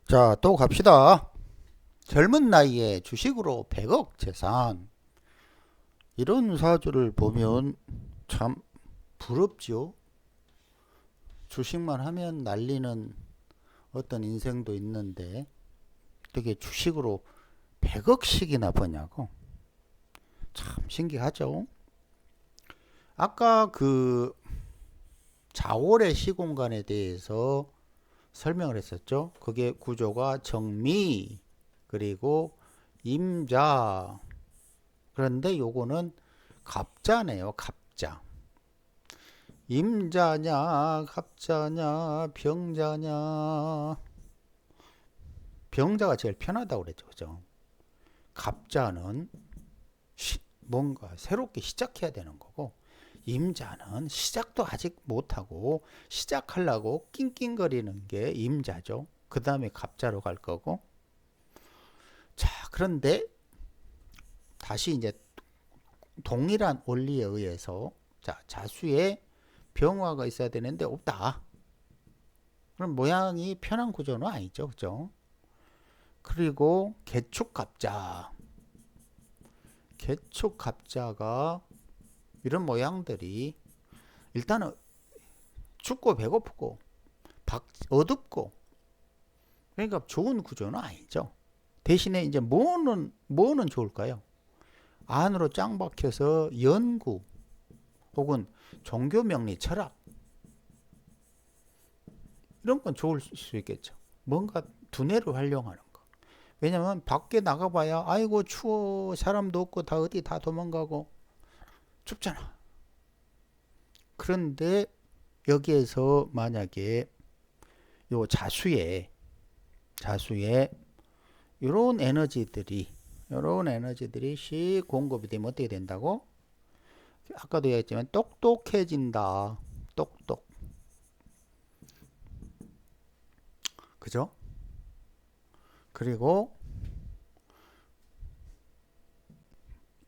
자, 또 갑시다. 젊은 나이에 주식으로 100억 재산. 이런 사주를 보면 참 부럽지요. 주식만 하면 날리는 어떤 인생도 있는데 어떻게 주식으로 100억씩이나 버냐고. 참 신기하죠. 아까 그 자월의 시공간에 대해서 설명을 했었죠. 그게 구조가 정미 그리고 임자. 그런데 요거는 갑자네요. 갑자. 임자냐, 갑자냐, 병자냐. 병자가 제일 편하다고 그랬죠. 그죠? 갑자는 뭔가 새롭게 시작해야 되는 거고, 임자는 시작도 아직 못하고, 시작하려고 낑낑거리는 게 임자죠. 그 다음에 갑자로 갈 거고. 자, 그런데 다시 이제 동일한 원리에 의해서, 자, 자수에 병화가 있어야 되는데 없다. 그럼 모양이 편한 구조는 아니죠. 그죠? 그리고 개축갑자. 개축갑자가 이런 모양들이 일단은 춥고 배고프고 어둡고 그러니까 좋은 구조는 아니죠. 대신에 이제 뭐는 좋을까요? 안으로 짱 박혀서 연구 혹은 종교 명리 철학 이런 건 좋을 수 있겠죠. 뭔가 두뇌를 활용하는 거. 왜냐면 밖에 나가봐야 아이고 추워 사람도 없고 다 어디 다 도망가고 춥잖아. 그런데 여기에서 만약에 요 자수에 이런 에너지들이 씩 공급이 되면 어떻게 된다고? 아까도 얘기했지만 똑똑해진다. 똑똑. 그죠? 그리고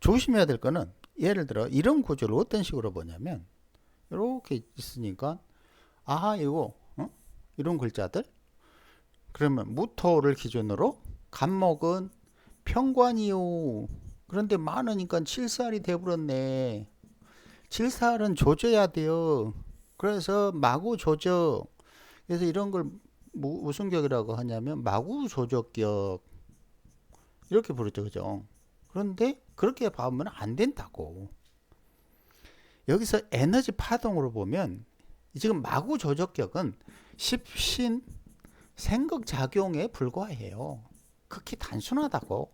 조심해야 될 거는 예를 들어 이런 구조를 어떤 식으로 보냐면 이렇게 있으니까 이거 이런 글자들 그러면 무토를 기준으로 간목은 평관이요. 그런데 많으니까 칠살이 돼버렸네. 칠살은 조져야 돼요. 그래서 마구 조져. 그래서 이런 걸 무슨 격이라고 하냐면 마구 조져격 이렇게 부르죠, 그죠? 그런데 그렇게 봐보면 안 된다고. 여기서 에너지 파동으로 보면 지금 마구 조적격은 십신 생각 작용에 불과해요. 극히 단순하다고.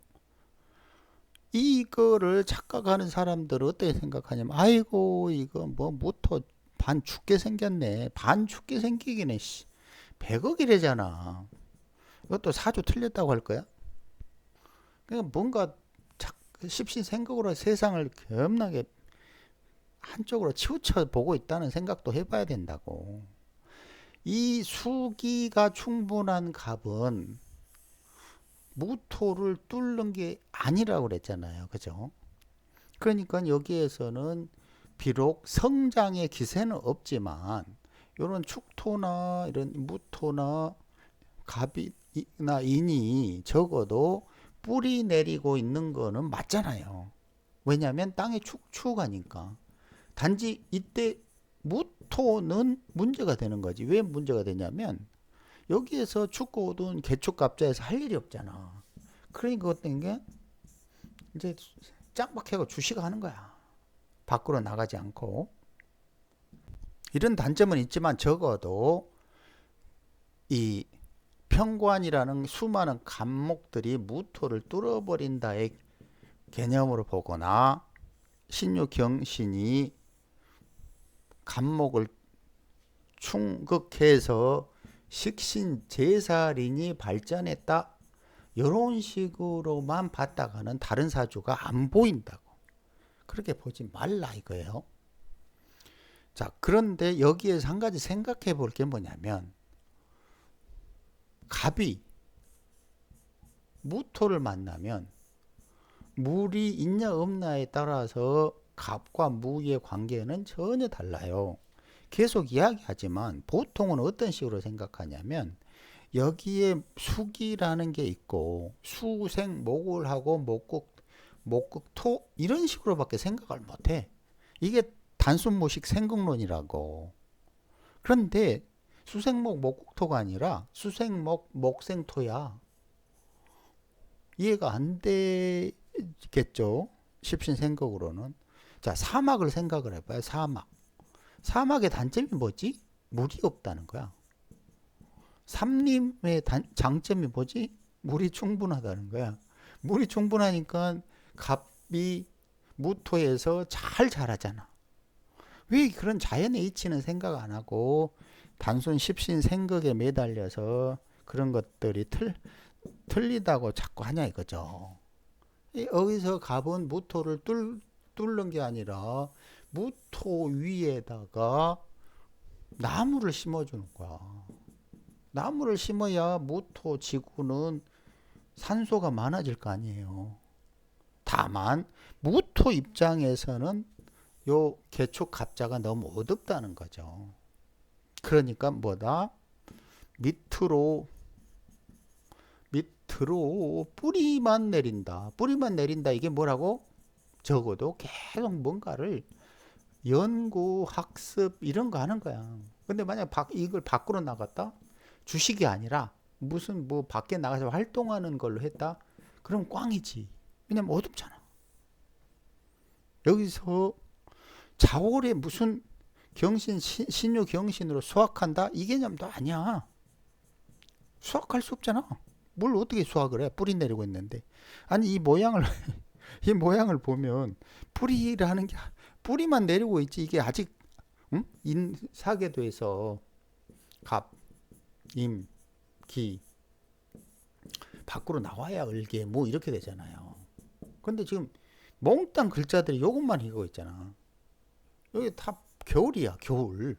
이거를 착각하는 사람들은 어떻게 생각하냐면 아이고 이거 뭐 모터 반 죽게 생겼네. 반 죽게 생기기는 100억이래잖아. 이것도 사주 틀렸다고 할 거야? 그러니까 뭔가 십신생각으로 세상을 겁나게 한쪽으로 치우쳐 보고 있다는 생각도 해봐야 된다고. 이 수기가 충분한 갑은 무토를 뚫는 게 아니라고 그랬잖아요. 그죠? 그러니까 여기에서는 비록 성장의 기세는 없지만 이런 축토나 이런 무토나 갑이나 인이 적어도 뿌리 내리고 있는 거는 맞잖아요. 왜냐하면 땅이 축축하니까. 단지 이때 무토는 문제가 되는 거지. 왜 문제가 되냐면 여기에서 축구든 개축갑자에서 할 일이 없잖아. 그러니까 그것 때문에 이제 짱박해가 주시가 하는 거야. 밖으로 나가지 않고. 이런 단점은 있지만 적어도 이 평관이라는 수많은 간목들이 무토를 뚫어버린다의 개념으로 보거나 신유경신이 간목을 충극해서 식신 제살인이 발전했다. 이런 식으로만 봤다가는 다른 사주가 안 보인다고. 그렇게 보지 말라 이거예요. 자, 그런데 여기에서 한 가지 생각해 볼 게 뭐냐면 갑이 무토를 만나면 물이 있냐 없냐에 따라서 갑과 무의 관계는 전혀 달라요. 계속 이야기하지만 보통은 어떤 식으로 생각하냐면 여기에 수기라는 게 있고 수생목을 하고 목극토 이런 식으로밖에 생각을 못해. 이게 단순무식 생극론이라고. 그런데 수생목 목극토가 아니라 수생목 목생토야. 이해가 안 되겠죠? 십신생극으로는. 자, 사막을 생각을 해봐요. 사막의 단점이 뭐지? 물이 없다는 거야. 삼림의 장점이 뭐지? 물이 충분하다는 거야. 물이 충분하니까 갑이 무토에서 잘 자라잖아. 왜 그런 자연의 이치는 생각 안 하고 단순 십신생극에 매달려서 그런 것들이 틀리다고 자꾸 하냐 이거죠. 여기서 갑은 무토를 뚫는 게 아니라 무토 위에다가 나무를 심어주는 거야. 나무를 심어야 무토 지구는 산소가 많아질 거 아니에요. 다만 무토 입장에서는 요 개축 갑자가 너무 어둡다는 거죠. 그러니까 뭐다? 밑으로 뿌리만 내린다. 뿌리만 내린다. 이게 뭐라고? 적어도 계속 뭔가를 연구, 학습 이런 거 하는 거야. 근데 만약 이걸 밖으로 나갔다? 주식이 아니라 무슨 뭐 밖에 나가서 활동하는 걸로 했다? 그럼 꽝이지. 왜냐면 어둡잖아. 여기서 자월에 무슨 신유 경신으로 수확한다? 이 개념도 아니야. 수확할 수 없잖아. 뭘 어떻게 수확을 해? 뿌리 내리고 있는데. 아니 이 모양을 보면 뿌리라는 게 뿌리만 내리고 있지. 이게 아직 사계도에서 갑, 임, 기 밖으로 나와야 을게 뭐 이렇게 되잖아요. 근데 지금 몽땅 글자들이 요것만 읽고 있잖아. 여기 다 겨울이야, 겨울.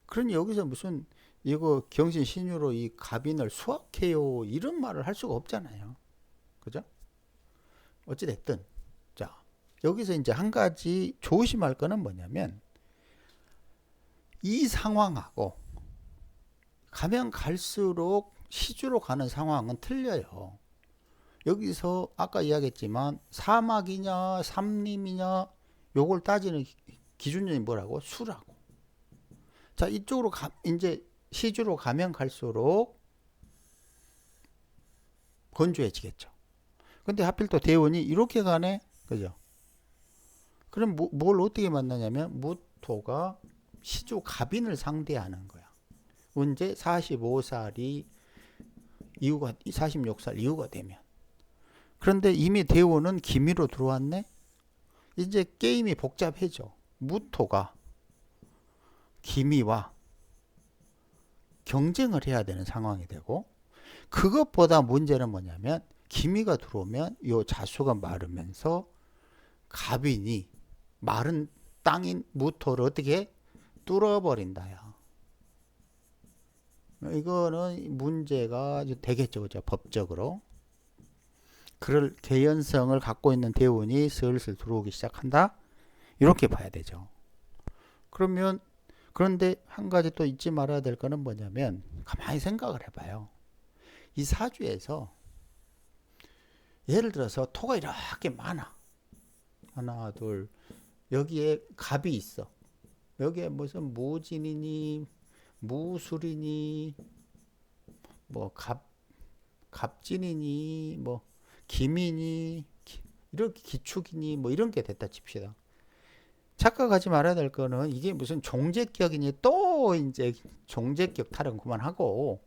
그러니 여기서 무슨 이거 경신 신유로 이 갑인을 수확해요 이런 말을 할 수가 없잖아요. 그죠? 어찌됐든 자 여기서 이제 한 가지 조심할 거는 뭐냐면 이 상황하고 가면 갈수록 시주로 가는 상황은 틀려요. 여기서 아까 이야기했지만 사막이냐 삼림이냐 요걸 따지는 기준점이 뭐라고? 수라고. 자 이쪽으로 이제 시주로 가면 갈수록 건조해지겠죠. 근데 하필 또 대운이 이렇게 가네. 그죠? 그럼 뭘 어떻게 만나냐면 무토가 시주 갑인을 상대하는 거야. 언제 45살이 이후가 46살 이후가 되면. 그런데 이미 대운은 기미로 들어왔네. 이제 게임이 복잡해져. 무토가 기미와 경쟁을 해야 되는 상황이 되고 그것보다 문제는 뭐냐면 기미가 들어오면 요 자수가 마르면서 갑인이 마른 땅인 무토를 어떻게 뚫어버린다야. 이거는 문제가 되겠죠. 그죠? 법적으로. 그럴 개연성을 갖고 있는 대운이 슬슬 들어오기 시작한다. 이렇게 봐야 되죠. 그런데 한 가지 또 잊지 말아야 될 거는 뭐냐면 가만히 생각을 해봐요. 이 사주에서 예를 들어서 토가 이렇게 많아. 하나, 둘. 여기에 갑이 있어. 여기에 무슨 무진이니 무술이니 뭐 갑진이니 뭐 기민이 이렇게 기축이니 뭐 이런 게 됐다 칩시다. 착각하지 말아야 될 거는 이게 무슨 종제격이니 또 이제 종제격 타령 그만하고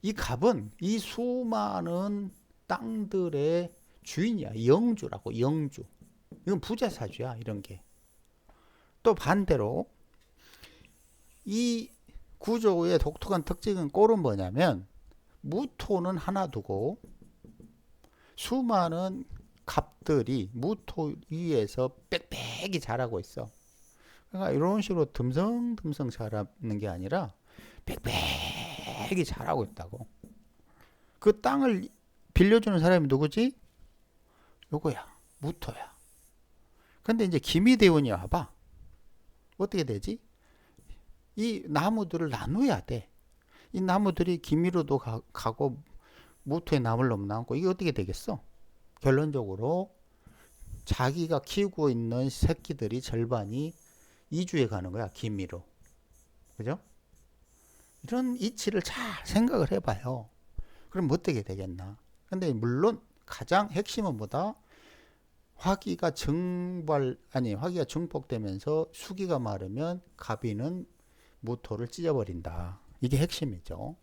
이 갑은 이 수많은 땅들의 주인이야. 영주라고. 영주. 이건 부자사주야. 이런 게. 또 반대로 이 구조의 독특한 특징은 꼴은 뭐냐면 무토는 하나 두고 수많은 갑들이 무토 위에서 빽빽이 자라고 있어. 그러니까 이런 식으로 듬성듬성 자라는 게 아니라 빽빽이 자라고 있다고. 그 땅을 빌려주는 사람이 누구지? 요거야. 무토야. 근데 이제 기미대운이 와봐. 어떻게 되지? 이 나무들을 나눠야 돼. 이 나무들이 기미로도 가고 무토에 나물 놈 남고 이게 어떻게 되겠어? 결론적으로 자기가 키우고 있는 새끼들이 절반이 이주해 가는 거야, 기미로. 그죠? 이런 이치를 잘 생각을 해봐요. 그럼 어떻게 되겠나? 근데 물론 가장 핵심은 뭐다? 화기가 증폭되면서 수기가 마르면 가비는 무토를 찢어버린다. 이게 핵심이죠.